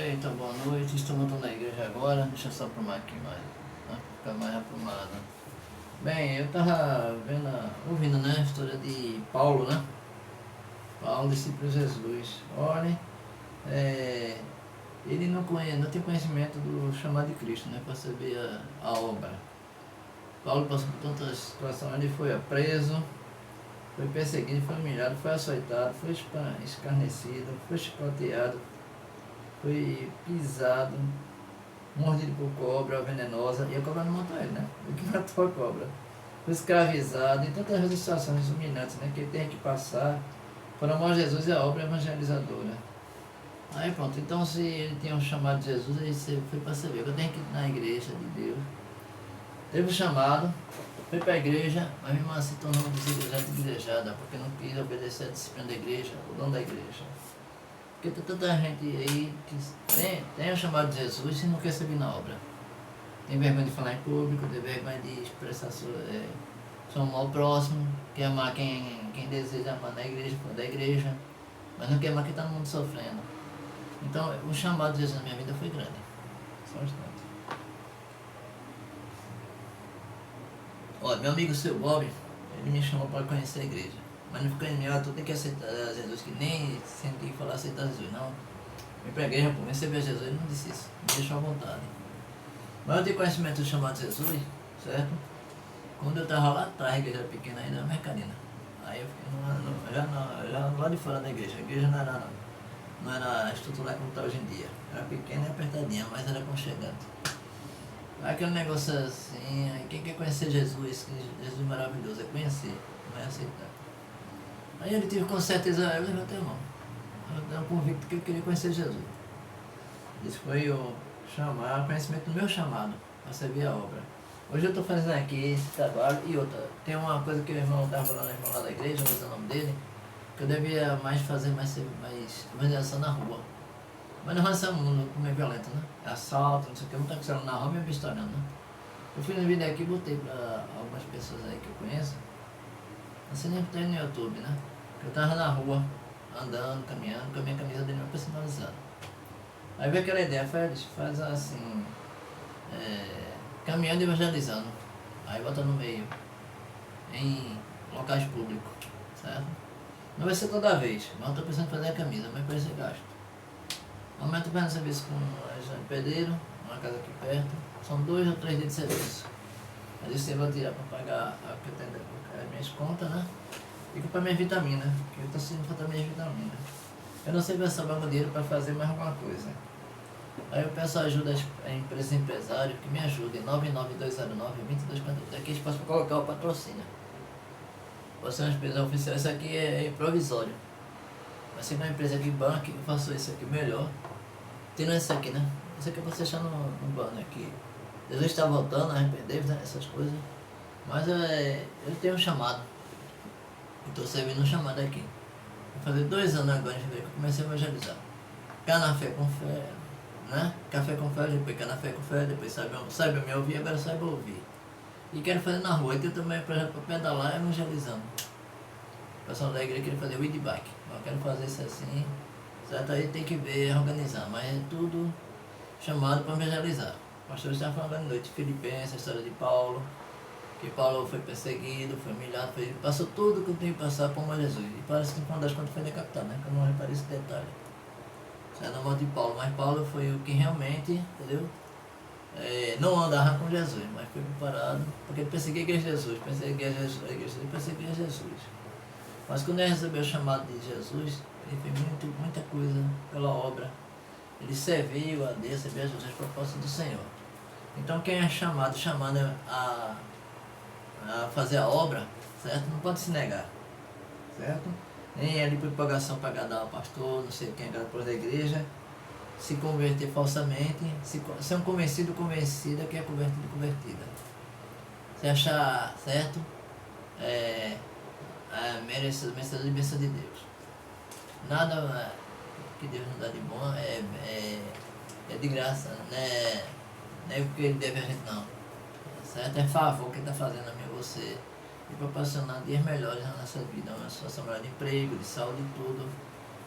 Eita, boa noite. Estou voltando à igreja agora. Deixa eu só aprumar aqui mais, né? Ficar mais aprumado. Bem, eu tava ouvindo, né, a história de Paulo, né? Paulo, discípulo de Jesus. Olha, ele não tinha conhecimento do chamado de Cristo, né? Para saber a obra. Paulo passou por tantas situações, ele foi preso, foi perseguido, foi humilhado, foi açoitado, foi escarnecido, foi chicoteado, foi pisado, mordido por cobra venenosa, e a cobra não matou ele, né? Ele que matou a cobra. Foi escravizado, e tantas situações humilhantes, né? Que ele tem que passar por amor a Jesus e a obra evangelizadora. Aí pronto, então se ele tinha um chamado de Jesus, ele foi para saber que eu tenho que ir na igreja de Deus. Teve um chamado, foi para a igreja, mas mesmo assim se tornou desigrejada, porque não quis obedecer a disciplina da igreja, o dono da igreja. Porque tem tanta gente aí que tem o chamado de Jesus e não quer servir na obra. Tem vergonha de falar em público, tem vergonha de expressar seu amor ao próximo, quer amar quem deseja amar na igreja, for da igreja, mas não quer amar quem está no mundo sofrendo. Então, o chamado de Jesus na minha vida foi grande. Só um instante. Olha, meu amigo seu Bob, ele me chamou para conhecer a igreja. Mas não ficou em mim, tu tem que aceitar Jesus, que nem senti falar aceitar Jesus, não. Vim para a igreja, pô, receber Jesus, ele não disse isso, me deixou à vontade. Mas eu tenho conhecimento do chamado de Jesus, certo? Quando eu estava lá atrás, a igreja era pequena ainda, na Mercadina. Aí eu fiquei já lá de fora da igreja. A igreja não era estruturada como está hoje em dia. Era pequena e apertadinha, mas era aconchegante. Aquele negócio assim, aí quem quer conhecer Jesus, que Jesus é maravilhoso, é conhecer, não é aceitar. Aí ele tive com certeza, eu levantei a mão. Eu tenho um convicto que eu queria conhecer Jesus. Isso foi o conhecimento do meu chamado, para servir a obra. Hoje eu estou fazendo aqui esse trabalho e outra. Tem uma coisa que o irmão estava falando, o irmão lá da igreja, não sei o nome dele, que eu devia fazer mais evangelização na rua. Mas não é mundo como é violento, né? Assalto, não sei o que, não está acontecendo na rua, me estourando, né? Eu fui no vídeo aqui e botei para algumas pessoas aí que eu conheço. Assim nem tem no YouTube, né? Eu estava na rua, andando, caminhando, com a minha camisa de novo personalizada. Aí veio aquela ideia, faz assim, caminhando e evangelizando. Aí bota no meio, em locais públicos, certo? Não vai ser toda vez, mas eu estou pensando em fazer a camisa, mas pode ser gasto. Amanhã eu estou fazendo serviço com a Jane Pedreiro, uma casa aqui perto. São 2 ou 3 dias de serviço. Mas isso eu vou tirar para pagar as minhas contas, né? E para minha vitamina, que eu estou sentindo falta minhas vitaminas. Eu não sei ver sobrar meu dinheiro para fazer mais alguma coisa. Aí eu peço ajuda a empresa empresário que me ajude, 99209-2243, aqui eles possam colocar o patrocínio. Você é uma empresa oficial, isso aqui é provisório. Vai ser uma empresa que banca, que eu faço isso aqui melhor. Tendo esse aqui, né? Isso aqui eu vou deixar no banner aqui. Jesus está voltando, arrepender, né? Essas coisas. Mas eu tenho um chamado. Estou servindo um chamado aqui. Vou fazer 2 anos agora em fevereiro que eu comecei a evangelizar. Café com fé, né? Café com fé, depois café com fé, depois saiba me ouvir, agora saiba ouvir. E quero fazer na rua, eu também projeto para pedalar evangelizando. O pessoal da igreja queria fazer o bike. Eu quero fazer isso assim, certo? Aí tem que ver, organizar, mas é tudo chamado para evangelizar. O pastor estava falando à noite, Filipenses, a história de Paulo, que Paulo foi perseguido, foi humilhado, passou tudo que eu tinha que passar por amor a Jesus. E parece que no final das contas foi decapitado, né? Que eu não reparei esse detalhe. Isso é na mão de Paulo, mas Paulo foi o que realmente, entendeu? Não andava com Jesus, mas foi preparado, porque ele perseguia a igreja de Jesus, perseguia Jesus. Mas quando ele recebeu o chamado de Jesus, ele fez muita coisa pela obra. Ele serviu a Deus, serviu a Jesus, as propostas do Senhor. Então quem é chamado a fazer a obra, certo? Não pode se negar, certo? Nem ali por propagação para agradar o pastor, não sei quem agradar da igreja, se converter falsamente, ser um convencida que é convertida. Se achar certo, merecedor de bênção de Deus. Nada que Deus nos dá de bom é de graça, né? Não é o que ele deve a gente, não. Certo? É favor que ele está fazendo a mim e você. E proporcionar dias melhores na nossa vida, uma situação melhor de emprego, de saúde e tudo.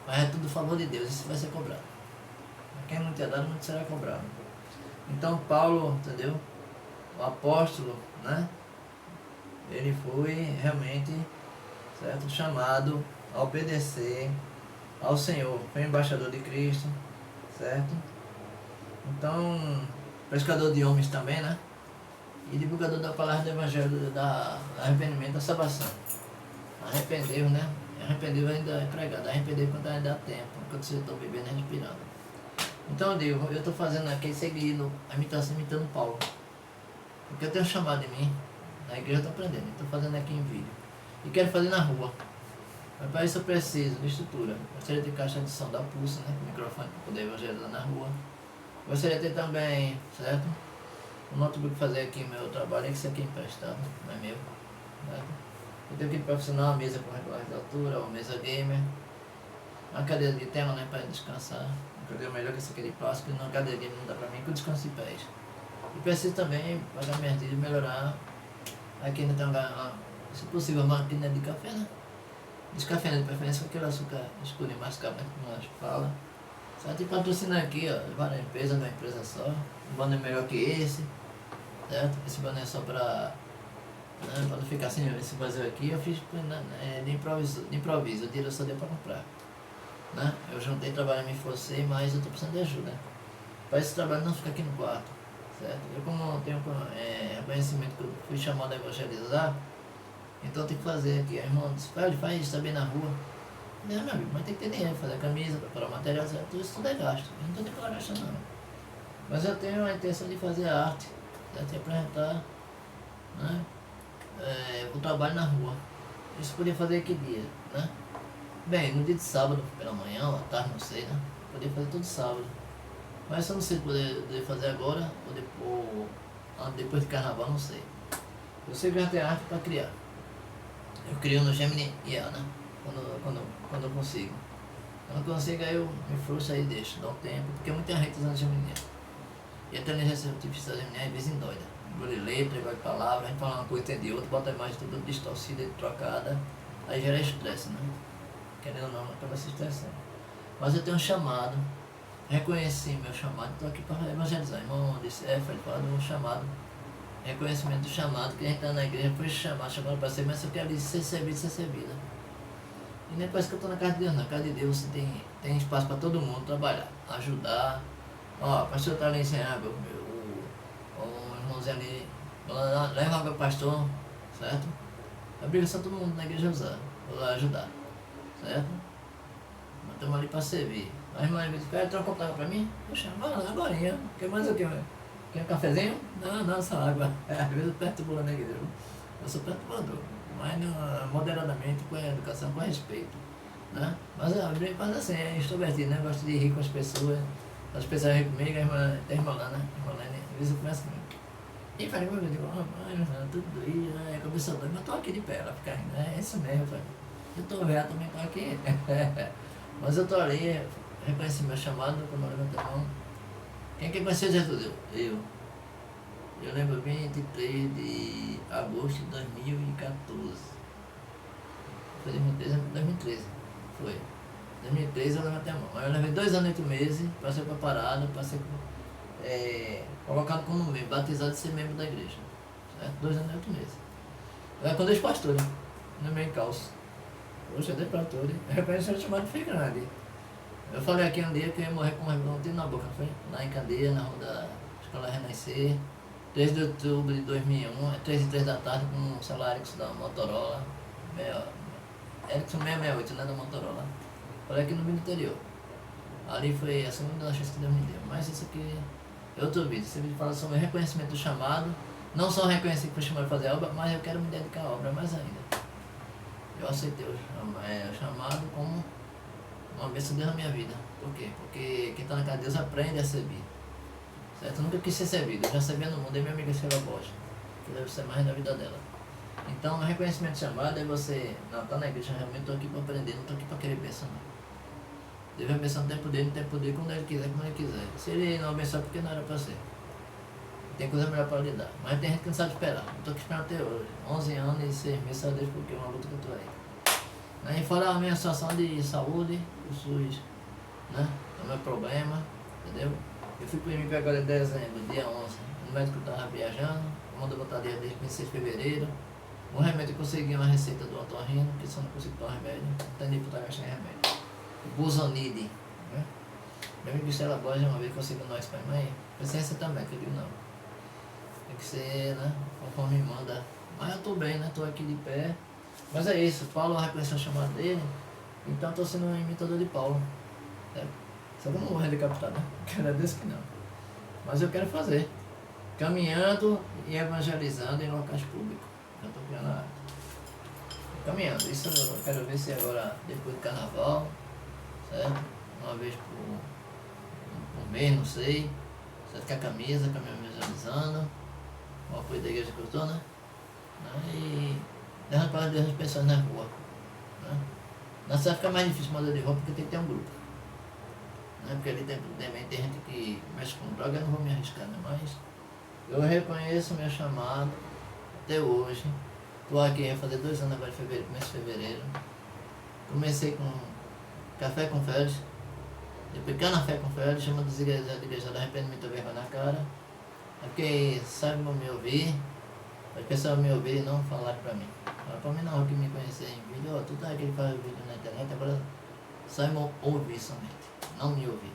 Mas é tudo favor de Deus, isso vai ser cobrado. quem não tinha dado, muito será cobrado. Então Paulo, entendeu? O apóstolo, né? Ele foi realmente, certo, chamado a obedecer ao Senhor. Foi embaixador de Cristo, certo? Então, pescador de homens também, né? E divulgador da palavra do Evangelho, da arrependimento, da salvação. Arrependeu, né? Arrependeu ainda é pregado. Arrependeu quando ainda dá tempo, quando você está bebendo e respirando. Então eu digo, eu estou fazendo aqui, seguindo, imitando Paulo. Porque eu tenho um chamado em mim, na igreja eu estou aprendendo, estou fazendo aqui em vídeo. E quero fazer na rua. Mas para isso eu preciso de estrutura. Gostaria de ter caixa de som da Pulsa, né? Com microfone para poder evangelizar na rua. Gostaria de ter também, certo? Um notebook para fazer aqui meu trabalho, que isso aqui é emprestado, não é meu. Certo? Eu tenho que ir profissional, uma mesa com regulagem de altura, uma mesa gamer. Uma cadeira de tema, né? Para descansar. Uma cadeira melhor que essa aqui de plástico, uma cadeira gamer não dá para mim, que eu descanso de pés. E preciso também pagar minhas dívidas e melhorar. Aqui ainda tem se possível, uma máquina de café, né? Descafeinado de preferência com aquele açúcar escuro e mascavo, né? Como nós fala. Certo? E patrocinar aqui, ó, várias empresas, uma empresa só. Um banner melhor que esse, certo? Esse banner é só para não ficar assim, esse vazio aqui. Eu fiz de improviso, o dinheiro só deu para comprar. Né? Eu juntei trabalho, me esforcei, mas eu estou precisando de ajuda. Para esse trabalho não ficar aqui no quarto, certo? Eu como tenho conhecimento que eu fui chamado a evangelizar, então eu tenho que fazer aqui. A irmã disse, faz isso também na rua. Não, meu amigo, mas tem que ter dinheiro, fazer camisa, preparar material, certo? Isso tudo é gasto. Eu não estou tendo que gastar não. Mas eu tenho a intenção de fazer arte, certo? De apresentar, né? O trabalho na rua. Isso podia fazer que dia, né? Bem, no dia de sábado, pela manhã ou à tarde, não sei, né? Podia fazer todo sábado. Mas eu não sei se poder fazer agora ou depois de carnaval, não sei. Eu sei que já tem arte para criar. Eu crio no Gemini IA, né? Quando eu consigo. Quando eu consigo, aí eu me frustro e deixo, dá um tempo, porque muita gente usando Gemini. E a inteligência artificial Gemini às vezes endoida. Engole letra, engole palavra, a gente fala uma coisa, entende outra, bota a imagem toda distorcida e trocada, aí gera estresse, né? Querendo ou não, acaba se estressando. Mas eu tenho um chamado, reconheci meu chamado, estou aqui para evangelizar. Irmão disse, ele fala de um chamado, reconhecimento do chamado, que a gente está na igreja, foi chamado para ser, mas eu quero ser servida. E nem parece que eu estou na casa de Deus, na casa de Deus você tem espaço para todo mundo trabalhar, ajudar. Ó, o pastor está ali ensinando, o irmãozinho ali, leva água ao pastor, certo? A obrigação todo mundo na igreja usar, vou lá ajudar, certo? Mas estamos ali para servir. A irmã me disse, quer trocar um para mim? Poxa, agora, quer mais o quê? Quer um cafezinho? Não, só água. Às vezes eu perturbo lá na igreja, eu sou perturbador, mas moderadamente, com a educação, com respeito, né? Mas assim, é extrovertido, né? Gosto de rir com as pessoas riem comigo, a irmã lá, né? Às vezes eu começo comigo. E falei, meu Deus, eu digo, rapaz, tudo doído, né? Cabeça doida, mas estou aqui de pé, ela fica rindo, é isso mesmo, eu falei. Eu estou velho, também estou aqui. Mas eu estou ali, reconheci meu chamado, quando eu levanto a mão. Quem quer conhecer Jesus? Eu lembro 23 de agosto de 2014. Foi 2013. Foi. 2013 eu levantei a mão. Aí eu levei 2 anos e 8 meses, passei para parada, passei colocado como membro, batizado de ser membro da igreja. Certo? 2 anos e 8 meses. Eu era com 2 pastores, no meio calço. Poxa, eu dei para tudo. Eu reconheci o chamado foi grande. Eu falei aqui um dia que eu ia morrer com um revoltinho na boca, foi? Lá em Candeia, na rua da Escola Renascer. 3 de outubro de 2001, 3h03 da tarde, com um celular Ericsson da Motorola. Ericsson 668, né, da Motorola. Falei aqui no vídeo anterior. Ali foi a segunda chance que Deus me deu. Mas isso aqui é outro vídeo. Esse vídeo fala sobre o reconhecimento do chamado. Não só reconhecer que foi chamado para fazer a obra, mas eu quero me dedicar à obra mais ainda. Eu aceitei o chamado como uma bênção de Deus na minha vida. Por quê? Porque quem está na casa de Deus aprende a servir. Certo? Eu nunca quis ser servido. Eu já servia no mundo. E minha amiga Sheila Bosch, que deve ser mais na vida dela. Então, o reconhecimento de chamado é você... Não, está na igreja, realmente estou aqui para aprender. Não estou aqui para querer bênção, não. Deus vai abençoar no tempo dele, quando ele quiser, como ele quiser. Se ele não abençoar, porque não era para ser. Tem coisa melhor para lidar. Mas tem gente que não sabe esperar. Eu estou aqui esperando até hoje. 11 anos e 6 meses, sabe Deus, porque é uma luta que eu estou aí. Fora a minha situação de saúde, o SUS, né? É o meu problema, entendeu? fui para o MP agora em dezembro, dia 11. O médico estava viajando, mandou botar dia desde 26 de fevereiro. O remédio eu consegui uma receita do otorrino, que só não consigo tomar remédio. Não tem nem para gastar em remédio. O Buzonide, né? Meu amigo Estela Borges uma vez conseguiu nós para a mãe. Sem receita médica, eu digo não. Tem que ser, né? Conforme manda. Mas eu estou bem, né? Estou aqui de pé. Mas é isso, Paulo reconheceu o chamado dele. Então estou sendo um imitador de Paulo. Certo? Só que eu não vou redecapitar, né? Quero desse que não. Mas eu quero fazer. Caminhando e evangelizando em locais públicos. Eu estou criando a arte. Caminhando. Isso eu quero ver se agora, depois do carnaval, certo? Uma vez por mês, não sei. Certo? Com a camisa, caminhando evangelizando. O apoio da igreja que eu estou, né? E levando para Deus as pessoas na rua. Né? Na cidade fica mais difícil mudar de roupa porque tem que ter um grupo. Né? Porque ali também tem gente que mexe com droga, eu não vou me arriscar, né? Mas eu reconheço o meu chamado até hoje. Estou aqui, vai fazer 2 anos agora em fevereiro, começo de fevereiro. Comecei com café com Félix, depois canafé com Félix, chama dos igrejados arrependimento e vergonha na cara. É porque sabe me ouvir, as pessoas me ouvirem e não falarem para mim. Fala para mim não, que me conhecer em vídeo, ó, tu tá aqui que faz vídeo na internet, agora saibam ouvir somente, não me ouvir.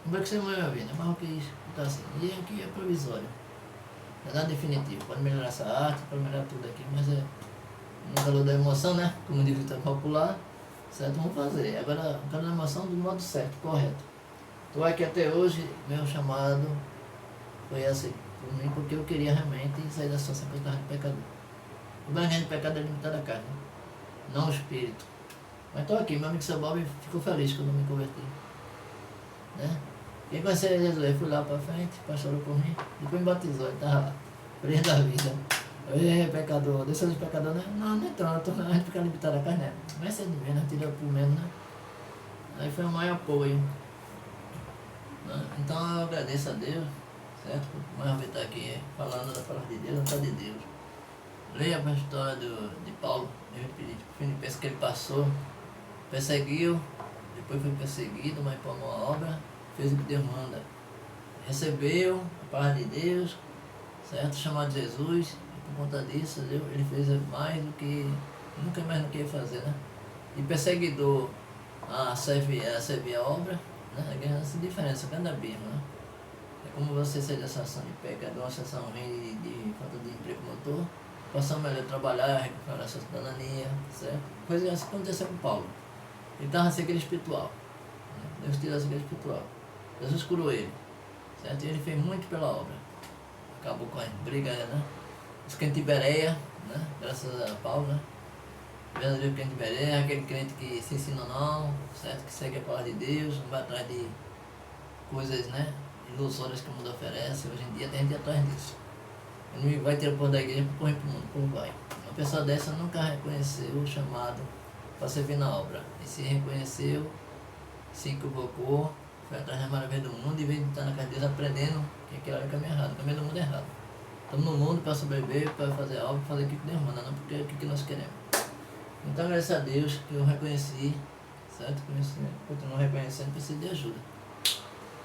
Não é que você não vai me ouvir, né? Mas o que está assim, e aqui é provisório. Não é nada definitivo, pode melhorar essa arte, pode melhorar tudo aqui, mas é no calor da emoção, né? Como diz o ditado popular, certo? Vamos fazer. Agora, no calor da emoção do modo certo, correto. Estou aqui até hoje, meu chamado foi assim, por mim, porque eu queria realmente sair da situação que eu estava de pecador. O banho de pecado é limitado à carne, não o espírito. Mas estou aqui, meu amigo seu Bob ficou feliz quando eu me converti. Né? Quem conheceu Jesus, eu fui lá para frente, o pastor orou por mim, depois me batizou, ele estava preso da vida. Ei, pecador, desceu de pecador, né? Não, nem tanto, a gente fica limitado à carne, né? Mas cedo mesmo, né? Tirou por menos, né? Aí foi o maior apoio. Né? Então eu agradeço a Deus, certo? Por mais uma vez estar aqui falando da palavra de Deus, não está de Deus. Leia a história de Paulo, de Filipenses, que ele passou, perseguiu, depois foi perseguido, mas por uma obra, fez o que Deus manda. Recebeu a palavra de Deus, certo? Chamado de Jesus, e por conta disso, ele fez mais do que nunca mais não queria fazer, né? E perseguidor a servir a obra, né? A grande diferença, cada abismo, né? É como você sair da situação de pecado, uma situação ruim de falta de emprego motor, passar melhor a trabalhar, recuperar a sua cidadania, certo? Coisa assim que aconteceu com Paulo. Ele estava na cegueira espiritual. Né? Deus tirou a cegueira espiritual. Jesus curou ele, certo? E ele fez muito pela obra. Acabou com a briga, né? Os crentes de Bereia, né? Graças a Paulo, né? O verdadeiro crente de Bereia é aquele crente que se ensina não, certo? Que segue a palavra de Deus, não vai atrás de coisas, né? Ilusórias que o mundo oferece. Hoje em dia tem gente atrás disso. O inimigo vai tirar o povo da igreja para correr para o mundo, como vai. Uma pessoa dessa nunca reconheceu o chamado para servir na obra. E se reconheceu, se equivocou, foi atrás da maravilha do mundo e veio estar na casa de Deus aprendendo que aquilo era o caminho errado, o caminho do mundo é errado. Estamos no mundo para sobreviver, para fazer algo, para fazer o que Deus manda, não porque o que nós queremos. Então, graças a Deus que eu reconheci, certo? Continuo reconhecendo, preciso de ajuda.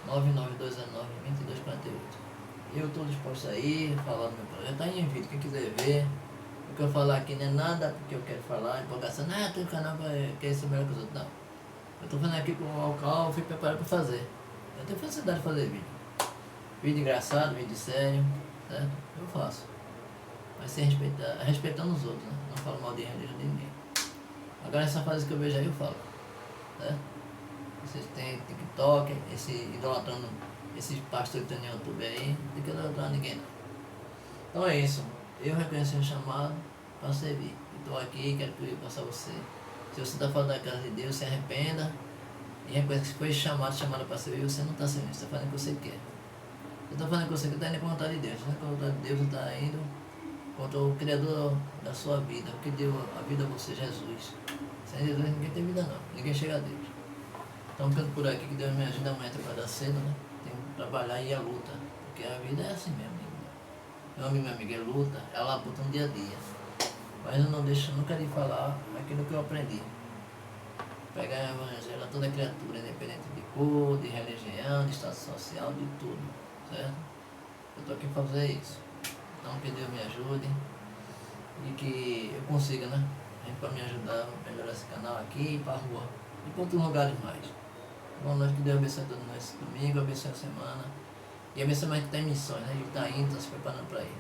99219-2248. Eu estou disposto a ir, falar do meu projeto, está em vídeo, quem quiser ver. O que eu falar aqui não é nada porque eu quero falar, empolgação, não, tem um canal que é melhor que os outros, não. Eu estou fazendo aqui com o local, eu fui preparado para fazer. Eu tenho facilidade de fazer vídeo. Vídeo engraçado, vídeo sério, certo? Eu faço. Mas sem respeitar, respeitando os outros, né? Não falo mal de religião de ninguém. Agora essa fase que eu vejo aí eu falo, certo? Vocês têm TikTok, idolatrando esses pastores que tem no YouTube aí, não tem que idolatrar ninguém não. Então é isso. Eu reconheci o chamado para servir. Estou aqui, quero que eu passar você. Se você está fora da casa de Deus, se arrependa e reconheça que foi chamado para servir, você não está servindo, você está fazendo o que você quer. Você está fazendo o que você quer, está indo com a vontade de Deus. Você está com a vontade de Deus, você está indo contra o Criador da sua vida, o que deu a vida a você, Jesus. Sem Jesus ninguém tem vida não, ninguém chega a Deus. Então ficando por aqui, que Deus me ajuda amanhã a trabalhar cedo, né? Tem que trabalhar e ir à luta, porque a vida é assim mesmo. Meu amigo, é luta, é a labuta no dia a dia. Mas eu não deixo nunca de falar aquilo que eu aprendi. Pregar o evangelho a toda criatura, independente de cor, de religião, de estado social, de tudo, certo? Eu estou aqui para fazer isso. Então que Deus me ajude e que eu consiga, né? Para me ajudar a melhorar esse canal aqui e para a rua e para outros lugares mais. Boa noite, que Deus abençoe todo mundo esse domingo, abençoe a semana e abençoe mais que tem missões, né? A gente está indo, está se preparando para ir.